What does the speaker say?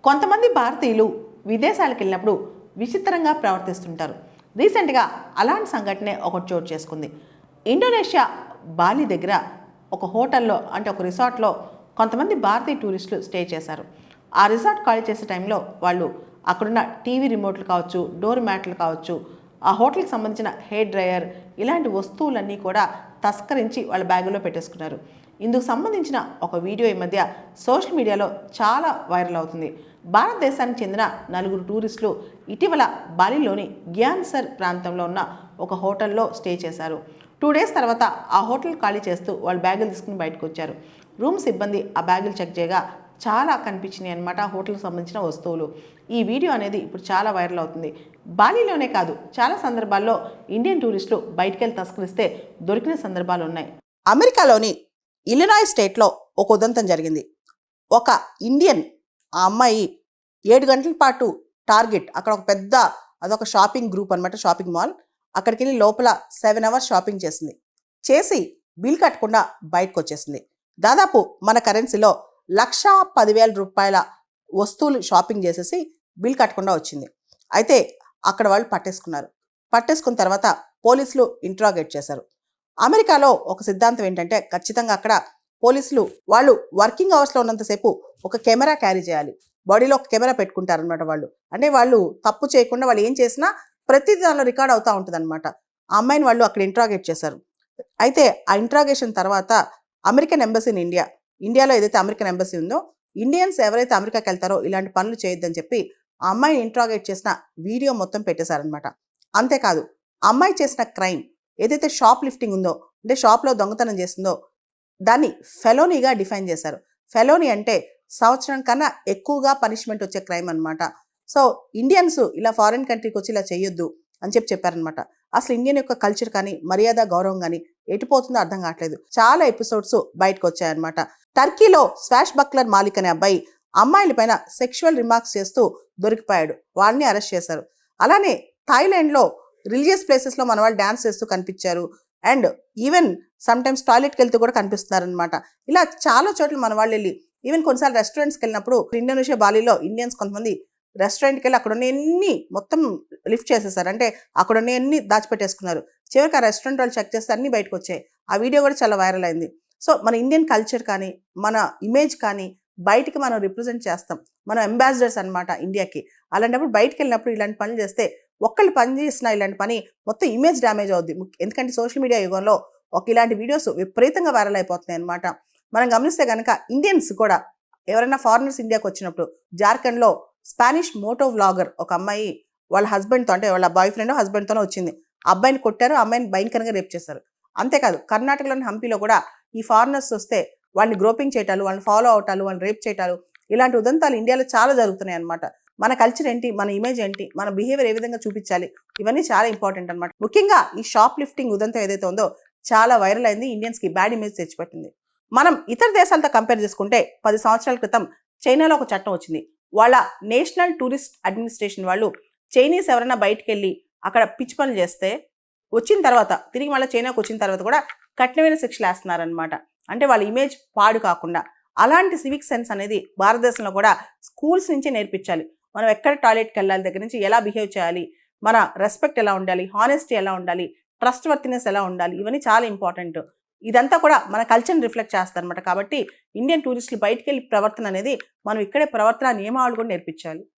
కొంతమంది భారతీయులు విదేశాలకు వెళ్ళినప్పుడు విచిత్రంగా ప్రవర్తిస్తుంటారు. రీసెంట్గా అలాంటి సంఘటనే ఒకటి చోటు చేసుకుంది. ఇండోనేషియా బాలి దగ్గర ఒక హోటల్లో అంటే ఒక రిసార్ట్లో కొంతమంది భారతీయ టూరిస్టులు స్టే చేశారు. ఆ రిసార్ట్ ఖాళీ చేసే టైంలో వాళ్ళు అక్కడున్న టీవీ రిమోట్లు కావచ్చు, డోర్ మ్యాట్లు కావచ్చు, ఆ హోటల్కి సంబంధించిన హెయిర్ డ్రయర్ ఇలాంటి వస్తువులన్నీ కూడా తస్కరించి వాళ్ళ బ్యాగులో పెట్టేసుకున్నారు. ఇందుకు సంబంధించిన ఒక వీడియో ఈ మధ్య సోషల్ మీడియాలో చాలా వైరల్ అవుతుంది. భారతదేశానికి చెందిన నలుగురు టూరిస్టులు ఇటీవల బాలిలోని గ్యాన్సర్ ప్రాంతంలో ఉన్న ఒక హోటల్లో స్టే చేశారు. 2 డేస్ తర్వాత ఆ హోటల్ ఖాళీ చేస్తూ వాళ్ళు బ్యాగులు తీసుకుని బయటకు వచ్చారు. రూమ్ సిబ్బంది ఆ బ్యాగులు చెక్ చేయగా చాలా కనిపించినాయి అన్నమాట హోటల్కి సంబంధించిన వస్తువులు. ఈ వీడియో అనేది ఇప్పుడు చాలా వైరల్ అవుతుంది. బాలిలోనే కాదు, చాలా సందర్భాల్లో ఇండియన్ టూరిస్టులు బయటికెళ్ళి తస్కరిస్తే దొరికిన సందర్భాలు ఉన్నాయి. అమెరికాలోని ఇలినాయ్ స్టేట్లో ఒక ఉదంతం జరిగింది. ఒక ఇండియన్ ఆ అమ్మాయి 7 గంటల పాటు టార్గెట్, అక్కడ ఒక పెద్ద అదొక షాపింగ్ గ్రూప్ అనమాట, షాపింగ్ మాల్. అక్కడికి వెళ్ళి లోపల 7 అవర్స్ షాపింగ్ చేసి బిల్ కట్టకుండా బయటకు వచ్చేసింది. దాదాపు మన కరెన్సీలో 1,10,000 వస్తువులు షాపింగ్ చేసేసి బిల్ కట్టకుండా వచ్చింది. అయితే అక్కడ వాళ్ళు పట్టేసుకున్న తర్వాత పోలీసులు ఇంట్రాగేట్ చేశారు. అమెరికాలో ఒక సిద్ధాంతం ఏంటంటే ఖచ్చితంగా అక్కడ పోలీసులు వాళ్ళు వర్కింగ్ అవర్స్లో ఉన్నంతసేపు ఒక కెమెరా క్యారీ చేయాలి. బాడీలో ఒక కెమెరా పెట్టుకుంటారనమాట వాళ్ళు. అంటే వాళ్ళు తప్పు చేయకుండా వాళ్ళు ఏం చేసినా ప్రతి దానిలో రికార్డ్ అవుతూ ఉంటుంది అనమాట. ఆ అమ్మాయిని వాళ్ళు అక్కడ ఇంట్రాగేట్ చేశారు. అయితే ఆ ఇంట్రాగేషన్ తర్వాత అమెరికన్ ఎంబసీ ఇన్ ఇండియాలో ఏదైతే అమెరికన్ ఎంబసీ ఉందో, ఇండియన్స్ ఎవరైతే అమెరికాకి వెళ్తారో ఇలాంటి పనులు చేయొద్దని చెప్పి ఆ అమ్మాయిని ఇంట్రాగేట్ చేసిన వీడియో మొత్తం పెట్టేశారనమాట. అంతేకాదు, ఆ అమ్మాయి చేసిన క్రైమ్ ఏదైతే షాప్ లిఫ్టింగ్ ఉందో, అంటే షాప్లో దొంగతనం చేసిందో, దాన్ని ఫెలోనీగా డిఫైన్ చేశారు. ఫెలోనీ అంటే సంవత్సరం కన్నా ఎక్కువగా పనిష్మెంట్ వచ్చే క్రైమ్ అనమాట. సో ఇండియన్స్ ఇలా ఫారిన్ కంట్రీకి వచ్చి ఇలా చేయొద్దు అని చెప్పారనమాట. అసలు ఇండియన్ యొక్క కల్చర్ కానీ, మర్యాద, గౌరవం కానీ ఎటుపోతుందో అర్థం కావట్లేదు. చాలా ఎపిసోడ్స్ బయటకు వచ్చాయన్నమాట. టర్కీలో స్వాష్ బక్లర్ మాలిక్ అనే అబ్బాయి అమ్మాయిల పైన సెక్షువల్ రిమార్క్స్ చేస్తూ దొరికిపోయాడు. వాడిని అరెస్ట్ చేశారు. అలానే థాయిలాండ్లో రిలీజియస్ ప్లేసెస్లో మన వాళ్ళు డ్యాన్స్ చేస్తూ కనిపించారు. అండ్ ఈవెన్ సమ్ టైమ్స్ టాయిలెట్కి వెళ్తూ కూడా కనిపిస్తున్నారనమాట. ఇలా చాలా చోట్ల మన వాళ్ళు వెళ్ళి, ఈవెన్ కొన్నిసార్లు రెస్టారెంట్స్కి వెళ్ళినప్పుడు ఇండోనేషియా బాలిలో ఇండియన్స్ కొంతమంది రెస్టారెంట్కి వెళ్ళి అక్కడ ఉన్న మొత్తం లిఫ్ట్ చేసేసారు. అంటే అక్కడ ఉన్న దాచిపెట్టేసుకున్నారు. చివరికి ఆ రెస్టారెంట్ వాళ్ళు చెక్ చేస్తే అన్నీ బయటకు వచ్చాయి. ఆ వీడియో కూడా చాలా వైరల్ అయింది. సో మన ఇండియన్ కల్చర్ కానీ, మన ఇమేజ్ కానీ బయటికి మనం రిప్రజెంట్ చేస్తాం. మనం అంబాసిడర్స్ అనమాట ఇండియాకి. అలాంటప్పుడు బయటకు వెళ్ళినప్పుడు ఇలాంటి పనులు చేస్తే, ఒక్కళ్ళు పని చేసిన ఇలాంటి పని మొత్తం ఇమేజ్ డ్యామేజ్ అవుద్ది. ఎందుకంటే సోషల్ మీడియా యుగంలో ఇలాంటి వీడియోస్ విపరీతంగా వైరల్ అయిపోతున్నాయి అనమాట. మనం గమనిస్తే కనుక ఇండియన్స్ కూడా ఎవరైనా ఫారినర్స్ ఇండియాకి వచ్చినప్పుడు, జార్ఖండ్లో స్పానిష్ మోటో వ్లాగర్ ఒక అమ్మాయి వాళ్ళ హస్బెండ్తో, అంటే వాళ్ళ బాయ్ ఫ్రెండ్ హస్బెండ్తోనే వచ్చింది. అబ్బాయిని కొట్టారు, అమ్మాయిని భయంకరంగా రేప్ చేశారు. అంతేకాదు, కర్ణాటకలోని హంపీలో కూడా ఈ ఫారినర్స్ వస్తే వాళ్ళని గ్రోపింగ్ చేయటాలు, వాళ్ళని ఫాలో అవటాలు, వాళ్ళని రేప్ చేయటాలు, ఇలాంటి ఉదంతాలు ఇండియాలో చాలా జరుగుతున్నాయి అనమాట. మన కల్చర్ ఏంటి, మన ఇమేజ్ ఏంటి, మన బిహేవియర్ ఏ విధంగా చూపించాలి, ఇవన్నీ చాలా ఇంపార్టెంట్ అనమాట. ముఖ్యంగా ఈ షాప్ లిఫ్టింగ్ ఉదంతం ఏదైతే ఉందో చాలా వైరల్ అయింది, ఇండియన్స్కి బ్యాడ్ ఇమేజ్ తెచ్చిపెట్టింది. మనం ఇతర దేశాలతో కంపేర్ చేసుకుంటే 10 సంవత్సరాల క్రితం చైనాలో ఒక చట్టం వచ్చింది. వాళ్ళ నేషనల్ టూరిస్ట్ అడ్మినిస్ట్రేషన్ వాళ్ళు చైనీస్ ఎవరైనా బయటకు వెళ్ళి అక్కడ పిచ్చి పనులు చేస్తే వచ్చిన తర్వాత తిరిగి మళ్ళీ చైనాకు వచ్చిన తర్వాత కూడా కఠినమైన శిక్షలు వేస్తున్నారనమాట. అంటే వాళ్ళ ఇమేజ్ పాడు కాకుండా. అలాంటి సివిక్ సెన్స్ అనేది భారతదేశంలో కూడా స్కూల్స్ నుంచే నేర్పించాలి. మనం ఎక్కడ టాయిలెట్కి వెళ్ళాలి దగ్గర నుంచి ఎలా బిహేవ్ చేయాలి, మన రెస్పెక్ట్ ఎలా ఉండాలి, హానెస్టీ ఎలా ఉండాలి, ట్రస్ట్ వర్తినెస్ ఎలా ఉండాలి, ఇవన్నీ చాలా ఇంపార్టెంట్. ఇదంతా కూడా మన కల్చర్ని రిఫ్లెక్ట్ చేస్తారనమాట. కాబట్టి ఇండియన్ టూరిస్టులు బయటికి వెళ్ళి ప్రవర్తన అనేది మనం ఇక్కడే ప్రవర్తన నియమావళి కూడా నేర్పించాలి.